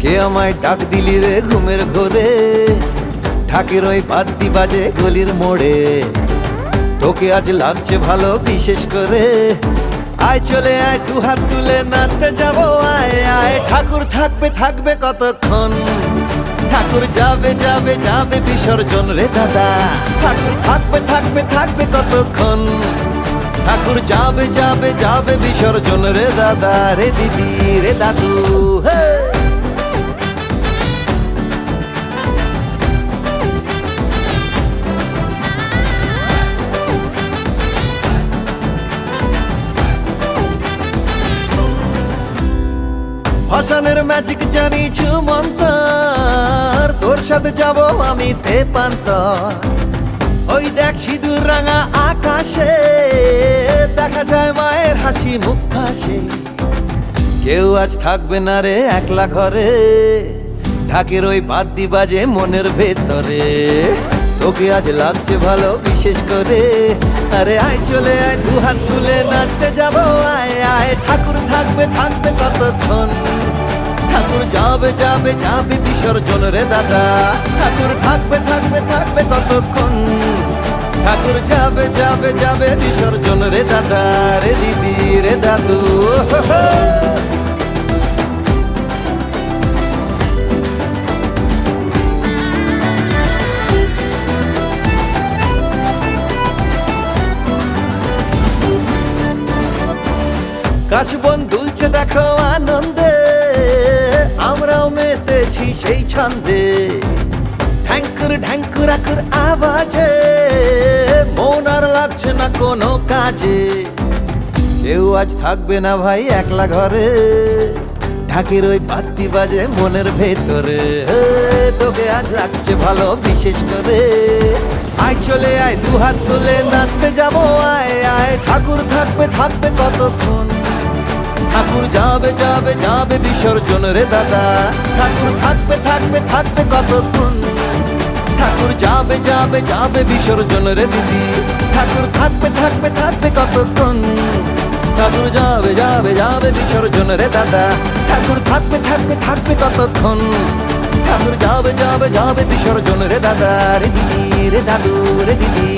কে আমায় ডাক দিলি রে ঘুমের ঘোরে, ঢাকের ওই বাদ্যি বাজে গলির মোড়ে। তোকে আজ লাগছে ভালো বিশেষ করে, আয় চলে আয় দু হাত তুলে নাচতে যাবো আয় আয়। ঠাকুর থাকবে থাকবে কতক্ষণ, ঠাকুর যাবে যাবে যাবে বিসর্জন রে দাদা। ঠাকুর থাকবে থাকবে থাকবে কতক্ষণ, ঠাকুর যাবে যাবে যাবে বিসর্জন রে দাদা রে দিদি রে দাদু। হে ভাসানের ম্যাজিক জানি ঝুমন্তর, তোর সাথে যাব আমি তেপান্তর। ওই দেখ সিঁদুর রাঙা আকাশে, দেখা যায় মায়ের হাসি মুখ ভাসে। কেউ আজ থাকবে না রে একলা ঘরে, ঢাকের ওই বাদ্যি বাজে মনের ভেতরে। তোকে আজ লাগছে ভালো বিশেষ করে, আরে আয় চলে আয় দু হাত তুলে নাচতে যাবো আয় আয়। ঠাকুর থাকবে থাকবে কতক্ষণ, ঠাকুর যাবে যাবে যাবে বিসর্জন রে দাদা। ঠাকুর থাকবে থাকবে থাকবে কতক্ষণ, ঠাকুর যাবে যাবে যাবে বিসর্জন রে দাদা রে দিদি রে দাদু। কাশবন দুলছে দেখো আনন্দে, আমরাও মেতেছি সেই ছন্দে। ঢ্যাঙ্কুর ঢ্যাঙ্কুর আকুর আওয়াজে, মন আর লাগছে না কোনো কাজে। কেউ আজ থাকবে না ভাই একলা ঘরে, ঢাকের ওই বাদ্যি বাজে মনের ভেতরে। তোকে আজ লাগছে ভালো বিশেষ করে, আয় চলে আয় দু হাত তুলে নাচতে যাবো আয় আয়। ঠাকুর থাকবে থাকবে কতক্ষণ, ঠাকুর যাবে যাবে যাবে বিসর্জন রে দাদা। ঠাকুর থাকবে থাকবে থাকবে কতক্ষণ, ঠাকুর যাবে যাবে যাবে বিসর্জন রে দিদি। ঠাকুর থাকবে থাকবে থাকবে কতক্ষণ, ঠাকুর যাবে যাবে যাবে বিসর্জন রে দাদা। ঠাকুর থাকবে থাকবে থাকবে কতক্ষণ, ঠাকুর যাবে যাবে যাবে বিসর্জন রে দাদা রে দিদি রে দাদু রে দিদি।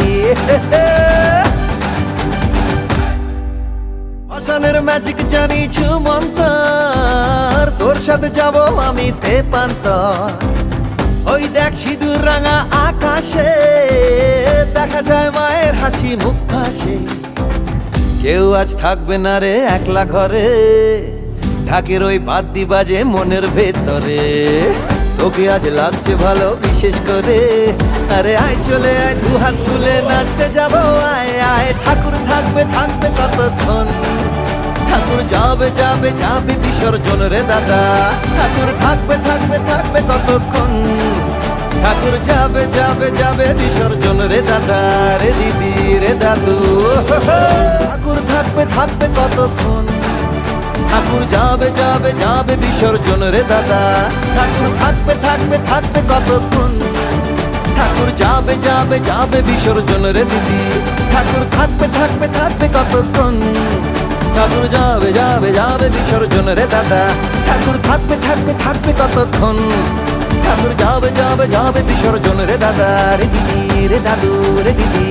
ভাসানের ম্যাজিক জানি ঝুমন্তর, তোর সাথে যাব আমি তেপান্তর। ওই দেখ সিঁদুর রাঙা আকাশে, দেখা যায় মায়ের হাসি মুখ ভাসে। কেউ আজ থাকবে না রে একলা ঘরে, ঢাকের ওই বাদ্যি বাজে মনের ভেতরে। তোকে আজ লাগছে ভালো বিশেষ করে, আরে আয় চলে আয় দু হাত তুলে নাচতে যাবো আয় আয়। ঠাকুর থাকবে থাকবে কতক্ষণ, ঠাকুর যাবে যাবে যাবে বিসর্জন রে দাদা। ঠাকুর থাকবে থাকবে থাকবে কতক্ষণ, ঠাকুর যাবে যাবে যাবে বিসর্জন রে দাদা রে দিদি রে দাদু। ঠাকুর থাকবে থাকবে কতক্ষণ, ঠাকুর যাবে যাবে যাবে বিসর্জন রে দাদা। ঠাকুর থাকবে থাকবে থাকবে কতক্ষণ, ঠাকুর যাবে যাবে যাবে বিসর্জন রে দিদি। ঠাকুর থাকবে থাকবে থাকবে কতক্ষণ, ঠাকুর যাবে যাবে যাবে বিসর্জন রে দাদা। ঠাকুর থাকবে থাকবে থাকবে কতক্ষণ, ঠাকুর যাবে যাবে যাবে বিসর্জন রে দাদা রে দিদি রে দাদু রে দিদি।